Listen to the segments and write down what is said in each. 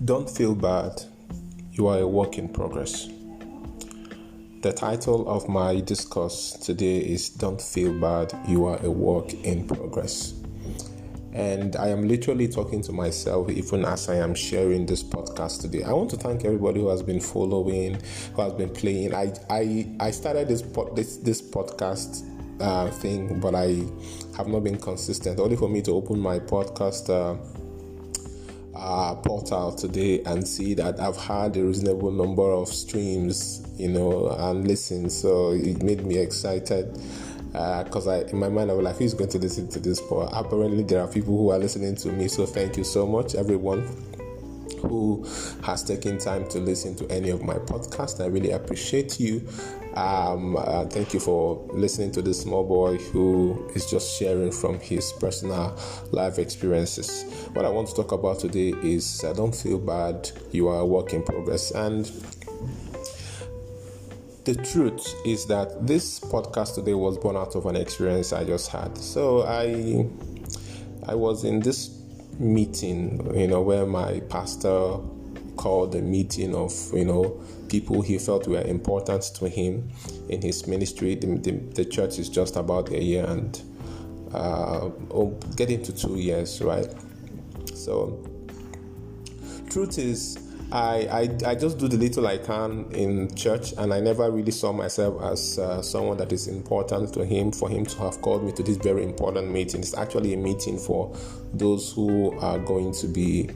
Don't feel bad, you are a work in progress. The title of my discourse today is Don't Feel Bad, You Are a Work in Progress. And I am literally talking to myself even as I am sharing this podcast today. I want to thank everybody who has been following, who has been playing. I started this podcast thing, but I have not been consistent. Only for me to open my podcast portal today and see that I've had a reasonable number of streams, and listens. So it made me excited because in my mind I was like, who's going to listen to this? But apparently there are people who are listening to me. So thank you so much, everyone who has taken time to listen to any of my podcasts. I really appreciate you. Thank you for listening to this small boy who is just sharing from his personal life experiences. What I want to talk about today is don't feel bad, you are a work in progress. And the truth is that this podcast today was born out of an experience I just had. So I was in this meeting, where my pastor called a meeting of, people he felt were important to him in his ministry. The church is just about a year and getting to 2 years, right? So, truth is, I just do the little I can in church, and I never really saw myself as someone that is important to him, for him to have called me to this very important meeting. It's actually a meeting for those who are going to be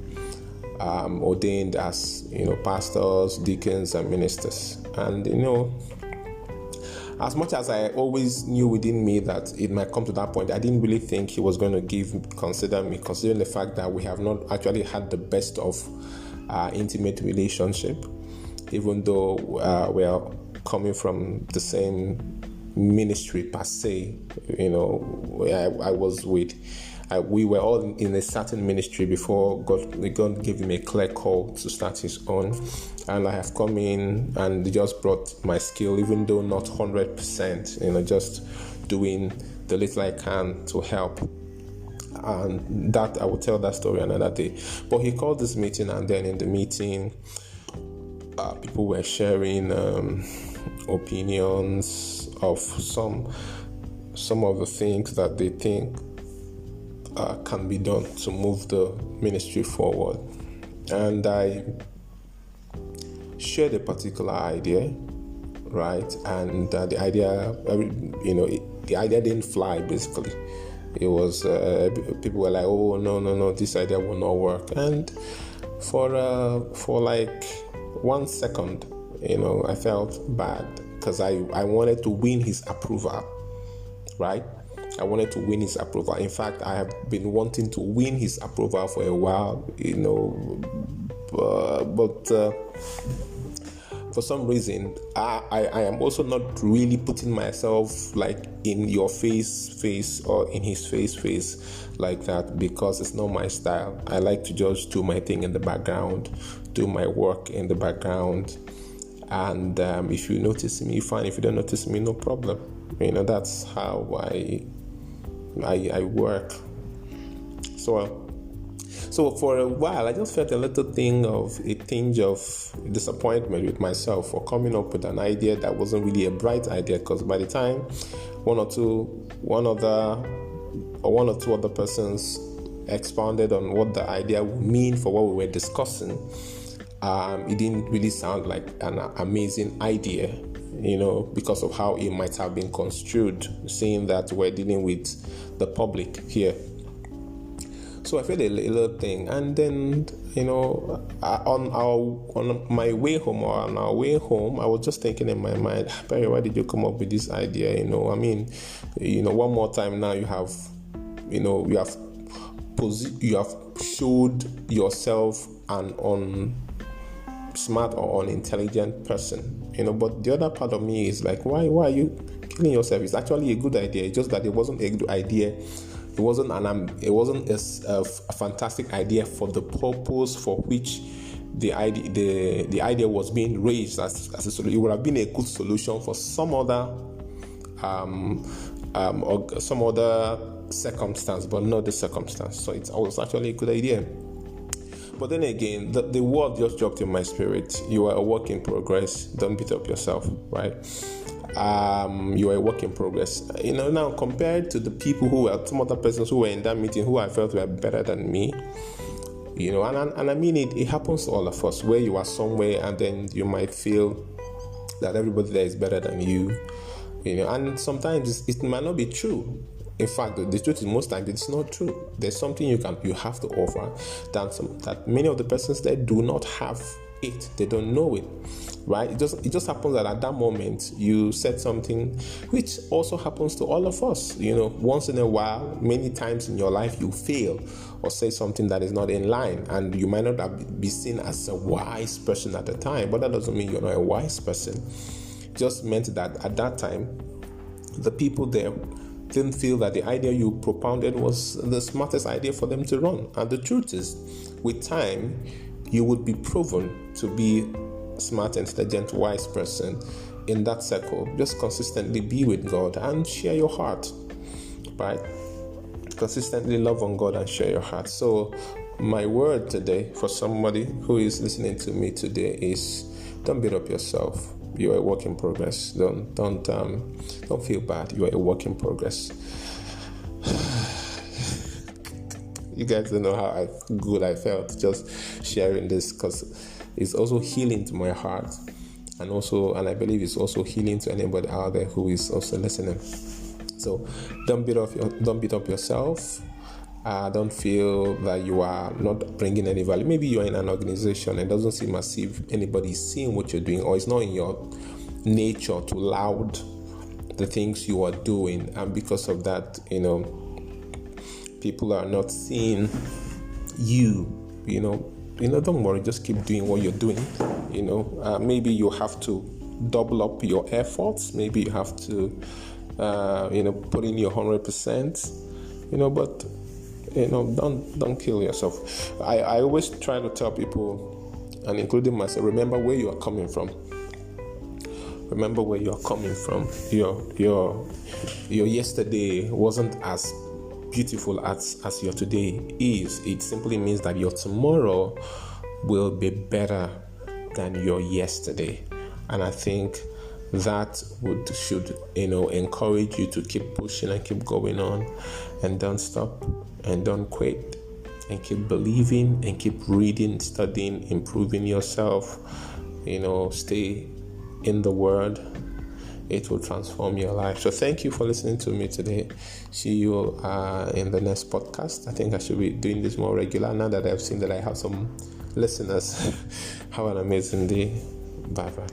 ordained as, pastors, deacons, and ministers. And, as much as I always knew within me that it might come to that point, I didn't really think he was going to consider me, considering the fact that we have not actually had the best of intimate relationship, even though we are coming from the same ministry per se. I was with. We were all in a certain ministry before God gave him a clear call to start his own. And I have come in and just brought my skill, even though not 100%, just doing the little I can to help. And that I will tell that story another day. But he called this meeting, and then in the meeting, people were sharing opinions of some of the things that they think can be done to move the ministry forward. And I shared a particular idea, right? And the idea, the idea didn't fly, basically. It was, people were like, oh, no, this idea will not work. And for like 1 second, I felt bad because I wanted to win his approval, right? I wanted to win his approval. In fact, I have been wanting to win his approval for a while, but for some reason, I am also not really putting myself like in your face or in his face like that, because it's not my style. I like to just do my thing in the background, do my work in the background, and if you notice me, fine. If you don't notice me, no problem. That's how I work. So for a while, I just felt a tinge of disappointment with myself for coming up with an idea that wasn't really a bright idea, because by the time one or two other persons expounded on what the idea would mean for what we were discussing, it didn't really sound like an amazing idea, because of how it might have been construed, seeing that we're dealing with the public here. So I felt a little thing, and then on my way home, or on our way home, I was just thinking in my mind, Barry, why did you come up with this idea? One more time now you have showed yourself an smart or unintelligent person, but the other part of me is like, why are you killing yourself? It's actually a good idea. It's just that it wasn't a good idea. It wasn't a fantastic idea for the purpose for which the idea was being raised as a solution. It would have been a good solution for some other circumstance, but not the circumstance. So it was actually a good idea. But then again, the word just dropped in my spirit. You are a work in progress. Don't beat up yourself, right? You are a work in progress. Now compared to the people who were, some other persons who were in that meeting who I felt were better than me, and I mean it happens to all of us, where you are somewhere and then you might feel that everybody there is better than you, and sometimes it might not be true. In fact, the truth is most times it's not true. There's something you have to offer that many of the persons there do not have it. They don't know it, right? It just happens that at that moment you said something, which also happens to all of us. Once in a while, many times in your life, you fail or say something that is not in line, and you might not be seen as a wise person at the time, but that doesn't mean you're not a wise person. It just meant that at that time, the people there didn't feel that the idea you propounded was the smartest idea for them to run. And the truth is, with time, you would be proven to be a smart, intelligent, wise person in that circle. Just consistently be with God and share your heart, right? Consistently love on God and share your heart. So my word today for somebody who is listening to me today is, don't beat up yourself. You are a work in progress. Don't feel bad. You are a work in progress. You guys don't know how good I felt just sharing this, because it's also healing to my heart, and I believe it's also healing to anybody out there who is also listening. So don't beat up yourself. Don't feel that you are not bringing any value. Maybe you're in an organization and it doesn't seem as if anybody is seeing what you're doing, or it's not in your nature to laud the things you are doing, and because of that, people are not seeing you. Don't worry, just keep doing what you're doing. Maybe you have to double up your efforts. Maybe you have to, put in your 100%. But don't kill yourself. I always try to tell people, and including myself, remember where you are coming from. Remember where you are coming from. Your yesterday wasn't as beautiful as your today is. It simply means that your tomorrow will be better than your yesterday. And I think that should encourage you to keep pushing and keep going on, and don't stop and don't quit, and keep believing and keep reading, studying, improving yourself. Stay in the Word. It will transform your life. So thank you for listening to me today. See you in the next podcast. I think I should be doing this more regular now that I've seen that I have some listeners. Have an amazing day. Bye-bye.